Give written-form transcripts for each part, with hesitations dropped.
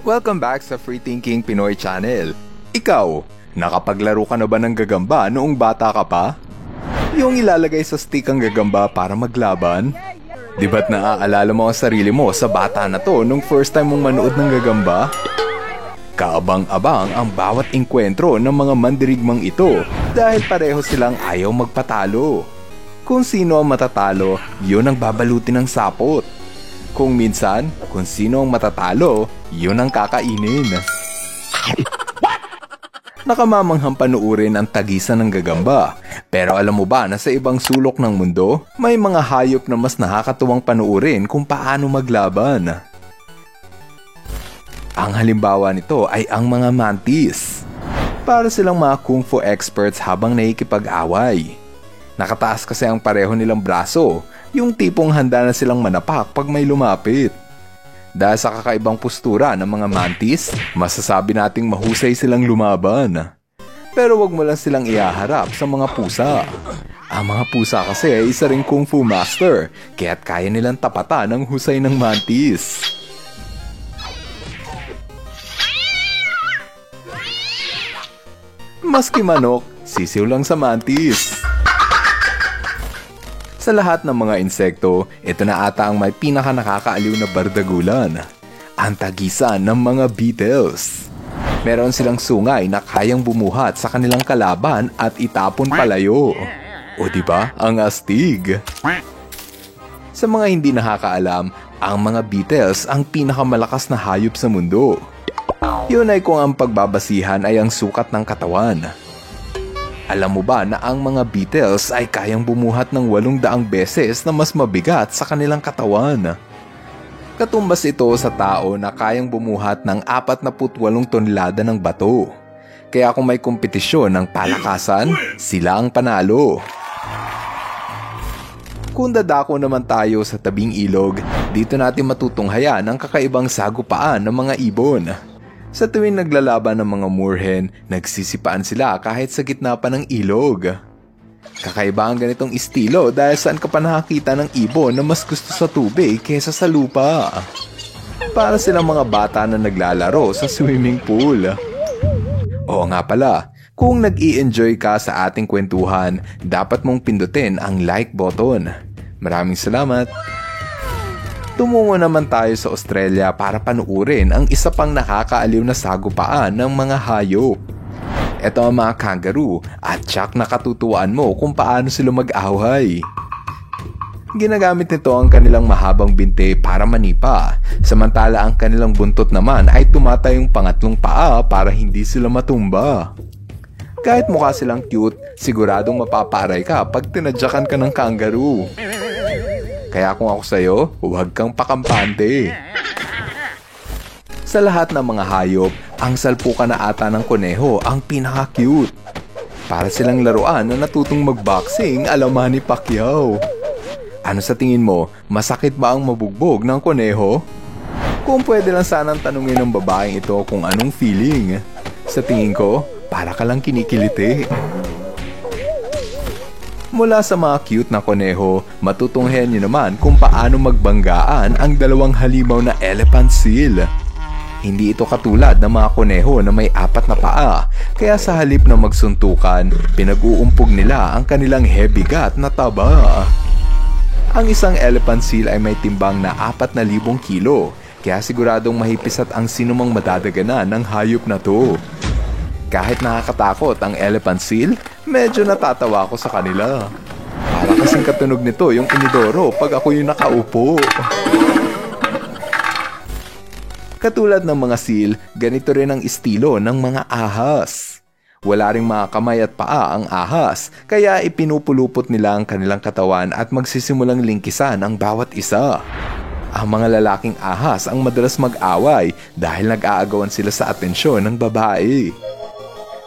Welcome back sa Free Thinking Pinoy Channel. Ikaw, nakapaglaro ka na ba ng gagamba noong bata ka pa? Yung ilalagay sa stick ang gagamba para maglaban? Di ba't naaalala mo ang sarili mo sa bata na to nung first time mong manood ng gagamba? Kaabang-abang ang bawat engkwentro ng mga mandirigmang ito dahil pareho silang ayaw magpatalo. Kung sino ang matatalo, yun ang babaluti ng sapot. Kung minsan, kung sino ang matatalo, yun ang kakainin. Nakamamanghang panuurin ang tagisan ng gagamba. Pero alam mo ba na sa ibang sulok ng mundo, may mga hayop na mas nakakatuwang panuurin kung paano maglaban. Ang halimbawa nito ay ang mga mantis. Para silang mga kung fu experts habang nakikipag-away. Nakataas kasi ang pareho nilang braso, yung tipong handa na silang manapak pag may lumapit. Dahil sa kakaibang postura ng mga mantis, masasabi nating mahusay silang lumaban. Pero wag mo lang silang ihaharap sa mga pusa. Ang mga pusa kasi ay isa ring kung fu master, kaya't kaya nilang tapatan ang husay ng mantis. Maski manok, sisiw lang sa mantis. Sa lahat ng mga insekto, ito na ata ang may pinaka nakakaaliw na bardagulan. Ang tagisan ng mga beetles. Meron silang sungay na kayang bumuhat sa kanilang kalaban at itapon palayo. O diba, ang astig. Sa mga hindi nakakaalam, ang mga beetles ang pinakamalakas na hayop sa mundo. Yun ay kung ang pagbabasihan ay ang sukat ng katawan. Alam mo ba na ang mga beetles ay kayang bumuhat ng 800 beses na mas mabigat sa kanilang katawan? Katumbas ito sa tao na kayang bumuhat ng 48 tonelada ng bato. Kaya kung may kompetisyon ng palakasan, sila ang panalo. Kung dadako naman tayo sa tabing ilog, dito natin matutunghayan ang kakaibang sagupaan ng mga ibon. Sa tuwing naglalaban ng mga moorhen, nagsisipaan sila kahit sa gitna pa ng ilog. Kakaiba ang ganitong estilo dahil saan ka pa nakakita ng ibon na mas gusto sa tubig kaysa sa lupa. Para silang mga bata na naglalaro sa swimming pool. Oo nga pala, kung nag-i-enjoy ka sa ating kwentuhan, dapat mong pindutin ang like button. Maraming salamat! Tumungo naman tayo sa Australia para panuurin ang isa pang nakakaaliw na sagupaan ng mga hayop. Ito ang mga kangaroo at tsak nakatutuan mo kung paano sila mag-away. Ginagamit nito ang kanilang mahabang binte para manipa, samantala ang kanilang buntot naman ay tumatayong pangatlong paa para hindi sila matumba. Kahit mukha silang cute, siguradong mapaparay ka pag tinadyakan ka ng kangaroo. Kaya kung ako sa'yo, huwag kang pakampante. Sa lahat ng mga hayop, ang salpukan na ata ng kuneho ang pinaka-cute. Para silang laruan na natutong mag-boxing ala Manny Pacquiao. Ano sa tingin mo, masakit ba ang mabugbog ng kuneho? Kung pwede lang sanang tanungin ng babaeng ito kung anong feeling. Sa tingin ko, para ka lang kinikiliti. Mula sa mga cute na kuneho, matutunghayan niyo naman kung paano magbanggaan ang dalawang halimaw na elephant seal. Hindi ito katulad ng mga kuneho na may 4 na paa, kaya sa halip na magsuntukan, pinag-uumpog nila ang kanilang heavy gut na taba. Ang isang elephant seal ay may timbang na 4,000 kilo, kaya siguradong mahipisat ang sinumang madadaganan ng hayop na to. Kahit nakakatakot ang elephant seal, medyo natatawa ako sa kanila. Para kasing katunog nito yung inidoro pag ako yung nakaupo. Katulad ng mga seal, ganito rin ang estilo ng mga ahas. Wala ring mga kamay at paa ang ahas, kaya ipinupulupot nila ang kanilang katawan at magsisimulang lingkisan ang bawat isa. Ang mga lalaking ahas ang madalas mag-away dahil nag-aagawan sila sa atensyon ng babae.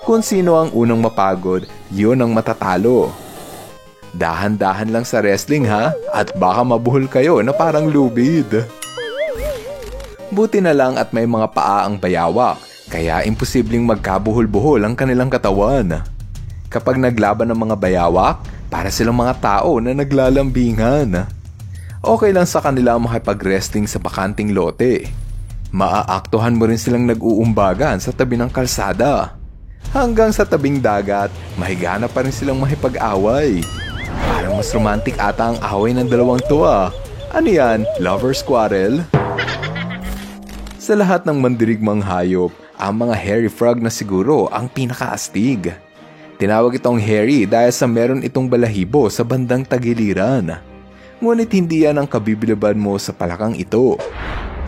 Kung sino ang unang mapagod, yun ang matatalo. Dahan-dahan lang sa wrestling ha, at baka mabuhol kayo na parang lubid. Buti na lang at may mga paa ang bayawak, kaya imposibleng magkabuhol-buhol ang kanilang katawan. Kapag naglaban ng mga bayawak, para silang mga tao na naglalambingan. Okay lang sa kanila makipag-wrestling sa bakanting lote. Maaaktuhan mo rin silang nag-uumbagan sa tabi ng kalsada. Hanggang sa tabing dagat, mahigana pa rin silang mahipag-away. Parang mas romantic ata ang away ng dalawang to ah. Ano yan? Lover's quarrel? Sa lahat ng mandirigmang hayop, ang mga hairy frog na siguro ang pinakaastig. Tinawag itong hairy dahil sa meron itong balahibo sa bandang tagiliran. Ngunit hindi yan ang kabibiliban mo sa palakang ito.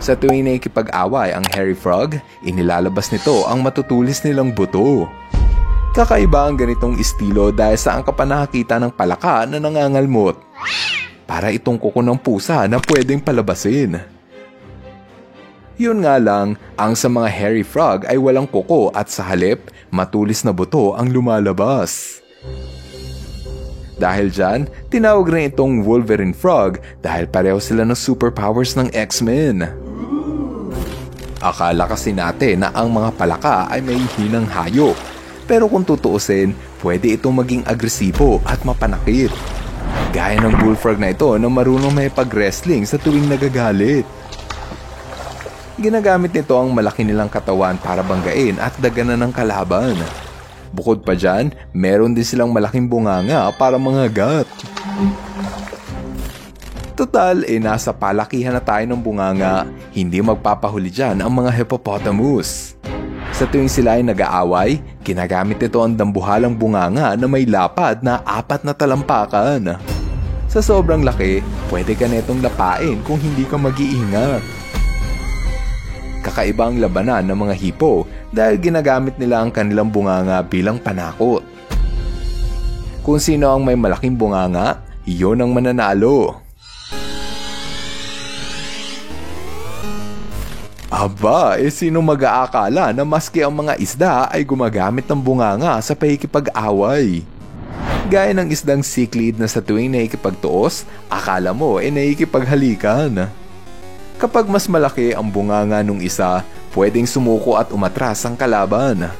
Sa tuwing nakikipag-away ang hairy frog, inilalabas nito ang matutulis nilang buto. Kakaiba ang ganitong estilo dahil saan ka pa nakakita ng palaka na nangangalmot. Para itong kuko ng pusa na pwedeng palabasin. Yun nga lang, ang sa mga hairy frog ay walang kuko at sa halip, matulis na buto ang lumalabas. Dahil dyan, tinawag rin itong Wolverine Frog dahil pareho sila ng superpowers ng X-Men. Akala kasi natin na ang mga palaka ay may hinang hayop. Pero kung tutuusin, pwede itong maging agresibo at mapanakit. Gaya ng bullfrog na ito na marunong may pag-wrestling sa tuwing nagagalit. Ginagamit nito ang malaki nilang katawan para banggain at daganan ng kalaban. Bukod pa dyan, meron din silang malaking bunganga para mangagat. Total, nasa palakihan na tayo ng bunganga, hindi magpapahuli dyan ang mga hippopotamus. Sa tuwing sila ay nag-aaway, ginagamit nito ang dambuhalang bunganga na may lapad na 4 na talampakan. Sa sobrang laki, pwede ka netong lapain kung hindi ka mag-iingat. Kakaiba ang labanan ng mga hippo dahil ginagamit nila ang kanilang bunganga bilang panakot. Kung sino ang may malaking bunganga, iyon ang mananalo. Aba, sino mag-aakala na maski ang mga isda ay gumagamit ng bunganga sa pakikipag-away? Gaya ng isdang cichlid na sa tuwing nakikipagtuos, akala mo nakikipaghalikan. Kapag mas malaki ang bunganga nung isa, pwedeng sumuko at umatras ang kalaban.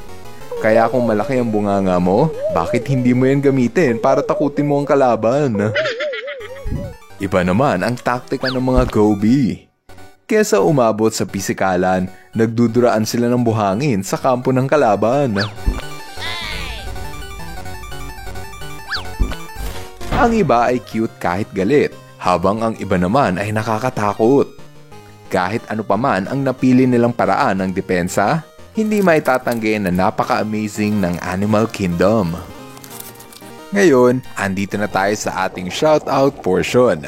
Kaya kung malaki ang bunganga mo, bakit hindi mo yan gamitin para takutin mo ang kalaban? Iba naman ang taktika ng mga goby. Kesa umabot sa pisikalan, nagduduraan sila ng buhangin sa kampo ng kalaban. Ang iba ay cute kahit galit, habang ang iba naman ay nakakatakot. Kahit ano pa man ang napili nilang paraan ng depensa, hindi maitatanggi na napaka-amazing ng Animal Kingdom. Ngayon, andito na tayo sa ating shoutout portion.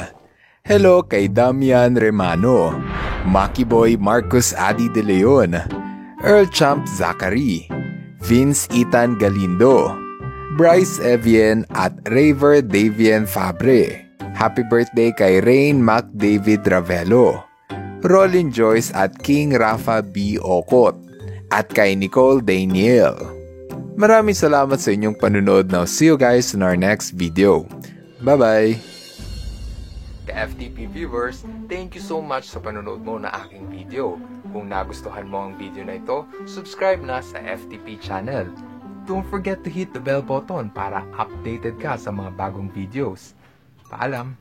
Hello kay Damian Remano, Maki Boy Marcos Adi De Leon, Earl Champ Zachary, Vince Ethan Galindo, Bryce Evian at Raver Davian Fabre. Happy birthday kay Rain Mac David Ravelo, Rolin Joyce at King Rafa B. Okot, at kay Nicole Daniel. Maraming salamat sa inyong panunod. Now see you guys in our next video. Bye-bye! FTP viewers, thank you so much sa panonood mo na aking video. Kung nagustuhan mo ang video na ito, subscribe na sa FTP channel. Don't forget to hit the bell button para updated ka sa mga bagong videos. Paalam!